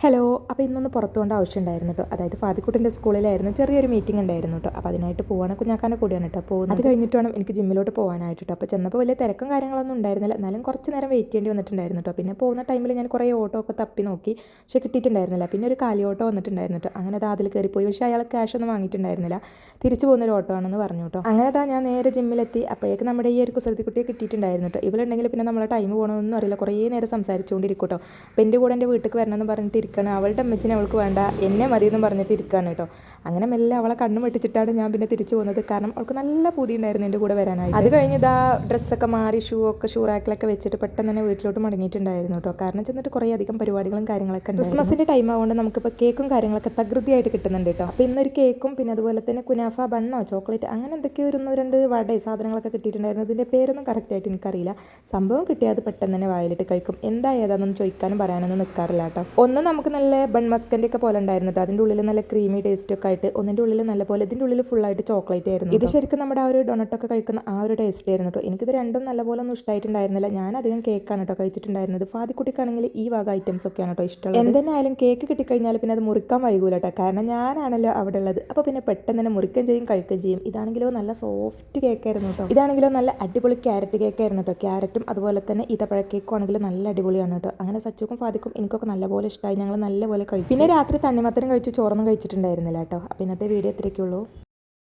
Hello. അപ്പോൾ ഇന്നൊന്ന് പുറത്തു പോകേണ്ട ആവശ്യമുണ്ടായിരുന്നു കേട്ടോ. അതായത് ഫാദിക്കുട്ടിൻ്റെ സ്കൂളിലായിരുന്നു ചെറിയൊരു മീറ്റിംഗ് ഉണ്ടായിരുന്നു കേട്ടോ. അപ്പോൾ അതിനായിട്ട് പോവാണ്. കുഞ്ഞാക്കാൻ്റെ കൂടെയാണ് കേട്ടോ പോകുന്നത്. അത് കഴിഞ്ഞിട്ട് വേണം എനിക്ക് ജിമ്മിലോട്ട് പോകാനായിട്ട് കേട്ടോ. അപ്പോൾ ചെന്നപ്പോൾ വലിയ തിരക്കും കാര്യങ്ങളൊന്നും ഉണ്ടായിരുന്നില്ല. എന്നാലും കുറച്ച് നേരം വെയിറ്റ് ചെയ്യേണ്ടി വന്നിട്ടുണ്ടായിരുന്നു കേട്ടോ. പിന്നെ പോകുന്ന ടൈമിൽ ഞാൻ കുറേ ഓട്ടോ ഒക്കെ തപ്പി നോക്കി, പക്ഷേ കിട്ടിയിട്ടുണ്ടായിരുന്നില്ല. പിന്നെ ഒരു കാലി ഓട്ടോ വന്നിട്ടുണ്ടായിരുന്നു കേട്ടോ. അങ്ങനെ അത് അതിൽ കയറിപ്പോയി. പക്ഷേ അയാൾ ക്യാഷ് ഒന്നും വാങ്ങിയിട്ടുണ്ടായിരുന്നില്ല. തിരിച്ചു പോകുന്നൊരു ഓട്ടോ ആണെന്ന് പറഞ്ഞു കേട്ടോ. അങ്ങനെ ഞാൻ നേരെ ജിമ്മിലെത്തി. അപ്പോഴേക്ക് നമ്മുടെ ഈ ഒരു കുസൃതിക്കുട്ടിയെ കിട്ടിയിട്ടുണ്ടായിരുന്നു കേട്ടോ. ഇവളുണ്ടെങ്കിൽ പിന്നെ നമ്മളെ ടൈം പോകണമെന്നൊന്നും അറിയില്ല. കുറേ നേരം സംസാരിച്ചുകൊണ്ടിരിക്കും കേട്ടോ. അപ്പോൾ എൻ്റെ കൂടെ എൻ്റെ വീട്ടിൽ വരണമെന്ന് പറഞ്ഞിട്ട് ഇരിക്കണം. അവളുടെ അമ്മച്ചിനെ അവൾക്ക് വേണ്ട, എന്നെ മതിയെന്ന് പറഞ്ഞിട്ട് ഇരിക്കുകയാണ് കേട്ടോ. അങ്ങനെ മെല്ലെ അവളെ കണ്ണു വെട്ടിച്ചിട്ടാണ് ഞാൻ പിന്നെ തിരിച്ചു പോകുന്നത്. കാരണം അവൾക്ക് നല്ല പൂതി ഉണ്ടായിരുന്നു എൻ്റെ കൂടെ വരാനായി. അത് കഴിഞ്ഞ് ഡ്രസ്സൊക്കെ മാറി ഷൂ റാക്കിലൊക്കെ വെച്ചിട്ട് പെട്ടെന്ന് തന്നെ വീട്ടിലോട്ട് മടങ്ങിയിട്ടുണ്ടായിരുന്നു കേട്ടോ. കാരണം ചെന്നിട്ട് കുറേ അധികം പരിപാടികളും കാര്യങ്ങളൊക്കെ ഉണ്ട്. ക്രിസ്മസിൻ്റെ ടൈം ആയതുകൊണ്ട് നമുക്കിപ്പോൾ കേക്കും കാര്യങ്ങളൊക്കെ തകൃതിയായിട്ട് കിട്ടുന്നുണ്ട് കേട്ടോ. അപ്പോൾ ഇന്നൊരു കേക്കും പിന്നെ അതുപോലെ തന്നെ കുനാഫ ബണ്ണോ ചോക്ലേറ്റ് അങ്ങനെ എന്തൊക്കെയോ ഒരു 1-2 സാധനങ്ങളൊക്കെ കിട്ടിയിട്ടുണ്ടായിരുന്നു. ഇതിൻ്റെ പേരൊന്നും കറക്റ്റായിട്ട് എനിക്കറിയില്ല. സംഭവം കിട്ടിയാൽ അത് പെട്ടെന്ന് തന്നെ വായിലിട്ട് കഴിക്കും. എന്താ ഏതാണെന്നൊന്നും ചോദിക്കാനും പറയാനൊന്നും നിൽക്കാറില്ല കേട്ടോ. ഒന്ന് നമുക്ക് നല്ല ബൺ മസ്കൻ്റെ ഒക്കെ പോലെ ഉണ്ടായിരുന്നു കേട്ടോ. അതിൻ്റെ ഉള്ളിൽ നല്ല ക്രീമി ടേസ്റ്റ് ഒക്കെ ആയിട്ട്, ഒന്നിൻ്റെ ഉള്ളിൽ നല്ല പോലെ, ഇതിൻ്റെ ഉള്ളിൽ ഫുള്ളായിട്ട് ചോക്ലേറ്റ് ആയിരുന്നു. ഇത് ശരിക്കും നമ്മുടെ ആ ഒരു ഡൊണട്ടൊക്കെ കഴിക്കുന്ന ആ ഒരു ടേസ്റ്റ് ആയിരുന്നു കേട്ടോ. എനിക്കിത് രണ്ടും നല്ലപോലെ ഒന്നും ഇഷ്ടമായിട്ടുണ്ടായിരുന്നില്ല. ഞാൻ അധികം കേക്കാണ് കേട്ടോ കഴിച്ചിട്ടുണ്ടായിരുന്നത്. ഫാദിക്കുട്ടിക്കാണെങ്കിൽ ഈ വക ഐറ്റംസ് ഒക്കെയാണ് കേട്ടോ ഇഷ്ടം. എന്തെന്നായാലും കേക്ക് കിട്ടിക്കഴിഞ്ഞാൽ പിന്നെ അത് മുറിക്കാൻ വൈകൂല കേട്ടോ. കാരണം ഞാനാണല്ലോ അവിടെ ഉള്ളത്. അപ്പോൾ പിന്നെ പെട്ടെന്ന് തന്നെ മുറിക്കുകയും ചെയ്യും കഴിക്കുകയും ചെയ്യും. ഇതാണെങ്കിലോ നല്ല സോഫ്റ്റ് കേക്കായിരുന്നു കേട്ടോ. ഇതാണെങ്കിലോ നല്ല അടിപൊളി ക്യാരറ്റ് കേക്കായിരുന്നു കേട്ടോ. ക്യാരറ്റും അതുപോലെ തന്നെ ഈത്തപ്പഴ കേക്കും ആണെങ്കിലും നല്ല അടിപൊളിയാണ് കേട്ടോ. അങ്ങനെ സച്ചുക്കും ഫാദിക്കും എനിക്കൊക്കെ നല്ലപോലെ ഇഷ്ടമായി. ഞങ്ങൾ നല്ലപോലെ കഴിച്ചു. പിന്നെ രാത്രി തണ്ണിമത്തനും കഴിച്ചു, ചോറൊന്നും കഴിച്ചിട്ടുണ്ടായിരുന്നില്ല കേട്ടോ. അപ്പോൾ ഇന്നത്തെ വീഡിയോ ഇത്രയൊക്കെയുള്ളൂ.